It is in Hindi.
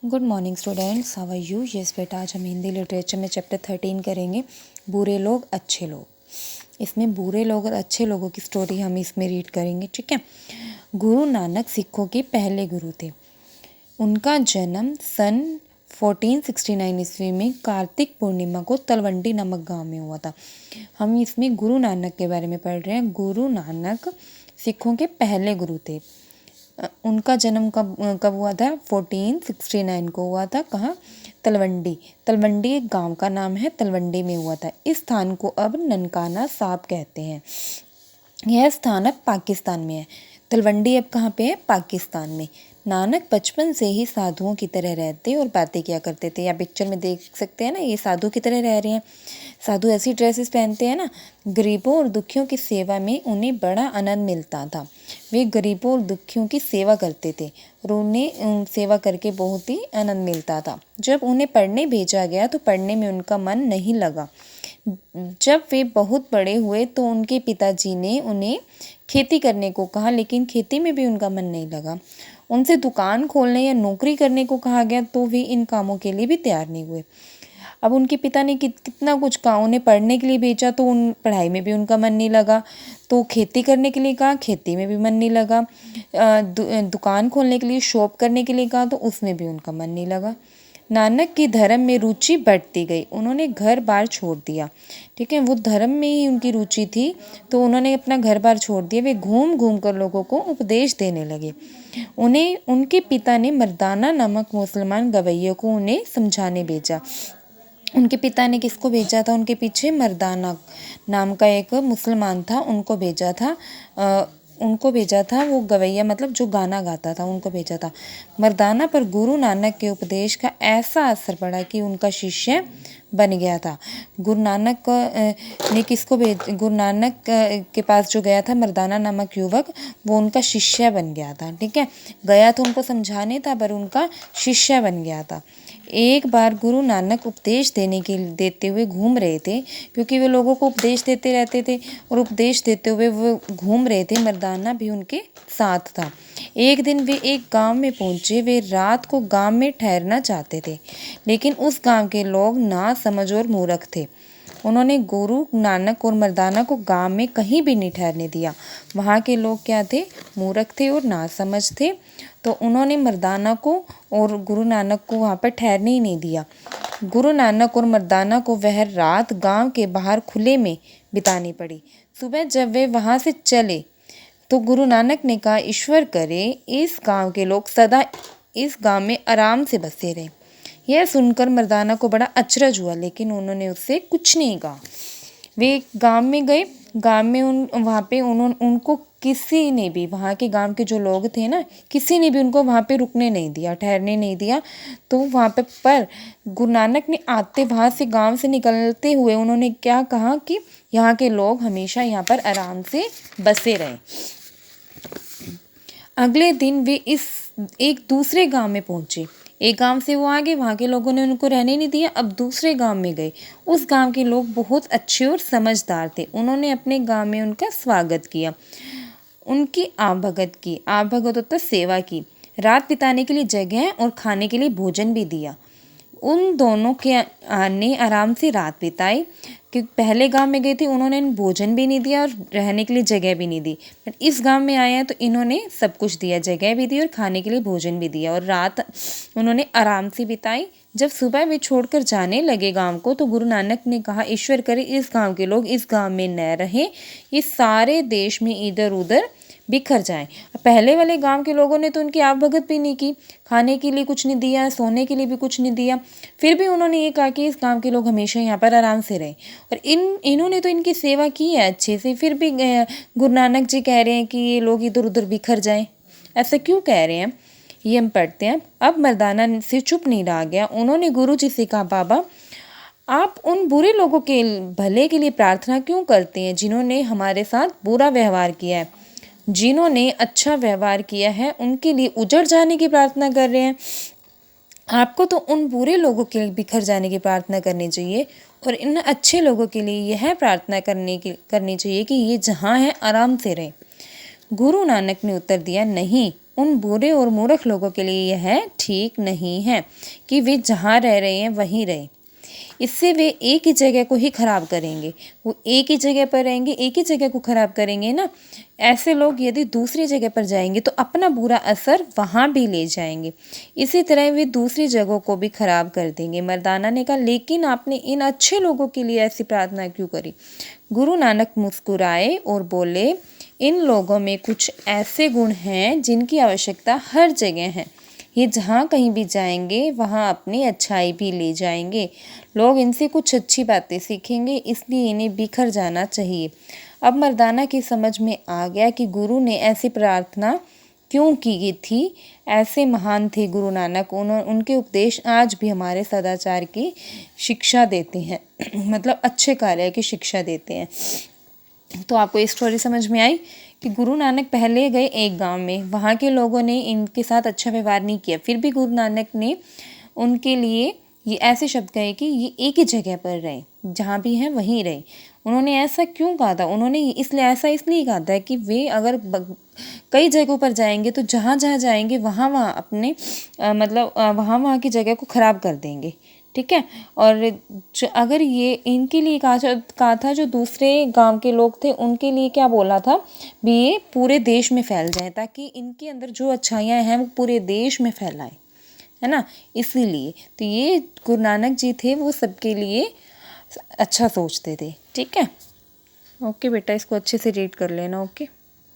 Good morning students, how are you. Yes बेटा, आज हम हिंदी लिटरेचर में चैप्टर 13 करेंगे, बुरे लोग अच्छे लोग। इसमें बुरे लोग और अच्छे लोगों की स्टोरी हम इसमें रीड करेंगे, ठीक है। गुरु नानक सिखों के पहले गुरु थे। उनका जन्म सन 1469 ईस्वी में कार्तिक पूर्णिमा को तलवंडी नामक गांव में हुआ था। हम इसमें गुरु नानक के बारे में पढ़ रहे हैं। गुरु नानक सिखों के पहले गुरु थे। उनका जन्म कब कब हुआ था? 1469 को हुआ था। कहाँ? तलवंडी। तलवंडी एक गांव का नाम है, तलवंडी में हुआ था। इस स्थान को अब ननकाना साहब कहते हैं। यह स्थान अब पाकिस्तान में है। तलवंडी अब कहाँ पे है? पाकिस्तान में। नानक बचपन से ही साधुओं की तरह रहते और बातें किया करते थे। या पिक्चर में देख सकते हैं ना, ये साधु की तरह रह रहे हैं। साधु ऐसी ड्रेसेस पहनते हैं ना। गरीबों और दुखियों की सेवा में उन्हें बड़ा आनंद मिलता था। वे गरीबों और दुखियों की सेवा करते थे और उन्हें सेवा करके बहुत ही आनंद मिलता था। जब उन्हें पढ़ने भेजा गया तो पढ़ने में उनका मन नहीं लगा। जब वे बहुत बड़े हुए तो उनके पिताजी ने उन्हें खेती करने को कहा, लेकिन खेती में भी उनका मन नहीं लगा। उनसे दुकान खोलने या नौकरी करने को कहा गया तो वे इन कामों के लिए भी तैयार नहीं हुए। अब उनके पिता ने कितना कुछ कहा। उन्हें पढ़ने के लिए भेजा तो उन पढ़ाई में भी उनका मन नहीं लगा। तो खेती करने के लिए कहा, खेती में भी मन नहीं लगा। दुकान खोलने के लिए, शॉप करने के लिए कहा तो उसमें भी उनका मन नहीं लगा। नानक की धर्म में रुचि बढ़ती गई। उन्होंने घर बार छोड़ दिया, ठीक है। वो धर्म में ही उनकी रुचि थी तो उन्होंने अपना घर बार छोड़ दिया। वे घूम घूम कर लोगों को उपदेश देने लगे। उन्हें उनके पिता ने मर्दाना नामक मुसलमान गवैये को उन्हें समझाने भेजा। उनके पिता ने किसको भेजा था? उनके पीछे मर्दाना नाम का एक मुसलमान था, उनको भेजा था। वो गवैया मतलब जो गाना गाता था, उनको भेजा था। मर्दाना पर गुरु नानक के उपदेश का ऐसा असर पड़ा कि उनका शिष्य बन गया था। गुरु नानक गुरु नानक के पास जो गया था मर्दाना नामक युवक, वो उनका शिष्य बन गया था, ठीक है। गया तो उनको समझाने था पर उनका शिष्य बन गया था। एक बार गुरु नानक उपदेश देते हुए घूम रहे थे, क्योंकि वे लोगों को उपदेश देते रहते थे और उपदेश देते हुए वो घूम रहे थे। मर्दाना भी उनके साथ था। एक दिन वे एक गांव में पहुंचे। वे रात को गांव में ठहरना चाहते थे, लेकिन उस गांव के लोग नासमझ और मूर्ख थे। उन्होंने गुरु नानक और मर्दाना को गांव में कहीं भी नहीं ठहरने दिया। वहाँ के लोग क्या थे? मूर्ख थे और नासमझ थे। तो उन्होंने मर्दाना को और गुरु नानक को वहाँ पर ठहरने ही नहीं दिया। गुरु नानक और मर्दाना को वह रात गांव के बाहर खुले में बितानी पड़ी। सुबह जब वे वहाँ से चले तो गुरु नानक ने कहा, ईश्वर करे इस गांव के लोग सदा इस गांव में आराम से बसे रहें। यह सुनकर मर्दाना को बड़ा अचरज हुआ, लेकिन उन्होंने उससे कुछ नहीं कहा। वे गांव में गए। गांव में उनको किसी ने भी, वहाँ के गांव के जो लोग थे ना, किसी ने भी उनको वहाँ पे रुकने नहीं दिया, ठहरने नहीं दिया। तो वहाँ पे पर गुरु नानक ने आते वहाँ से गांव से निकलते हुए उन्होंने क्या कहा कि यहाँ के लोग हमेशा यहाँ पर आराम से बसे रहें। अगले दिन वे एक दूसरे गांव में पहुंचे। एक गांव से वो आगे, वहाँ के लोगों ने उनको रहने नहीं दिया। अब दूसरे गांव में गए। उस गांव के लोग बहुत अच्छे और समझदार थे। उन्होंने अपने गांव में उनका स्वागत किया, उनकी आवभगत की। आवभगत होता सेवा की। रात बिताने के लिए जगह और खाने के लिए भोजन भी दिया। उन दोनों के ने आराम से रात बिताई। क्योंकि पहले गांव में गए थे, उन्होंने भोजन भी नहीं दिया और रहने के लिए जगह भी नहीं दी। पर इस गांव में आया तो इन्होंने सब कुछ दिया, जगह भी दी और खाने के लिए भोजन भी दिया, और रात उन्होंने आराम से बिताई। जब सुबह वे छोड़कर जाने लगे गांव को, तो गुरु नानक ने कहा, ईश्वर करे इस गांव के लोग इस गांव में न रहें, ये सारे देश में इधर उधर बिखर जाएं। पहले वाले गांव के लोगों ने तो उनकी आवभगत भी नहीं की, खाने के लिए कुछ नहीं दिया, सोने के लिए भी कुछ नहीं दिया। फिर भी उन्होंने ये कहा कि इस गांव के लोग हमेशा यहाँ पर आराम से रहें, और इन्होंने तो इनकी सेवा की है अच्छे से। फिर भी गुरु नानक जी कह रहे हैं कि ये लोग इधर उधर बिखर जाएं। ऐसा क्यों कह रहे हैं, ये हम पढ़ते हैं। अब मर्दाना से चुप नहीं रहा गया। उन्होंने गुरु जी से कहा, बाबा आप उन बुरे लोगों के भले के लिए प्रार्थना क्यों करते हैं जिन्होंने हमारे साथ बुरा व्यवहार किया है? जिन्होंने अच्छा व्यवहार किया है उनके लिए उजड़ जाने की प्रार्थना कर रहे हैं। आपको तो उन बुरे लोगों के लिए बिखर जाने की प्रार्थना करनी चाहिए, और इन अच्छे लोगों के लिए यह प्रार्थना करनी चाहिए कि ये जहाँ है आराम से रहें। गुरु नानक ने उत्तर दिया, नहीं, उन बुरे और मूर्ख लोगों के लिए यह ठीक नहीं है कि वे जहाँ रह रहे हैं वहीं रहें। इससे वे एक ही जगह को ही खराब करेंगे। वो एक ही जगह पर रहेंगे, एक ही जगह को खराब करेंगे ना। ऐसे लोग यदि दूसरी जगह पर जाएंगे तो अपना बुरा असर वहाँ भी ले जाएंगे। इसी तरह वे दूसरी जगहों को भी खराब कर देंगे। मर्दाना ने कहा, लेकिन आपने इन अच्छे लोगों के लिए ऐसी प्रार्थना क्यों करी? गुरु नानक मुस्कुराए और बोले, इन लोगों में कुछ ऐसे गुण हैं जिनकी आवश्यकता हर जगह है। ये जहाँ कहीं भी जाएंगे वहाँ अपनी अच्छाई भी ले जाएंगे। लोग इनसे कुछ अच्छी बातें सीखेंगे, इसलिए इन्हें बिखर जाना चाहिए। अब मर्दाना की समझ में आ गया कि गुरु ने ऐसी प्रार्थना क्यों की थी। ऐसे महान थे गुरु नानक। उनके उपदेश आज भी हमारे सदाचार की शिक्षा देते हैं मतलब अच्छे कार्य की शिक्षा देते हैं। तो आपको ये स्टोरी समझ में आई कि गुरु नानक पहले गए एक गांव में, वहाँ के लोगों ने इनके साथ अच्छा व्यवहार नहीं किया, फिर भी गुरु नानक ने उनके लिए ये ऐसे शब्द कहे कि ये एक ही जगह पर रहें, जहाँ भी हैं वहीं रहें। उन्होंने ऐसा क्यों कहा था? उन्होंने इसलिए कहा था कि वे अगर कई जगहों पर जाएंगे तो जहाँ जहाँ जाएंगे वहाँ वहाँ अपने वहाँ वहाँ की जगह को ख़राब कर देंगे। ठीक है। और अगर ये इनके लिए कहा था, जो दूसरे गांव के लोग थे उनके लिए क्या बोला था भी, ये पूरे देश में फैल जाए, ताकि इनके अंदर जो अच्छाइयाँ हैं वो पूरे देश में फैलाएं, है ना। इसीलिए तो ये गुरु नानक जी थे, वो सबके लिए अच्छा सोचते थे। ठीक है। ओके बेटा, इसको अच्छे से रीड कर लेना। ओके।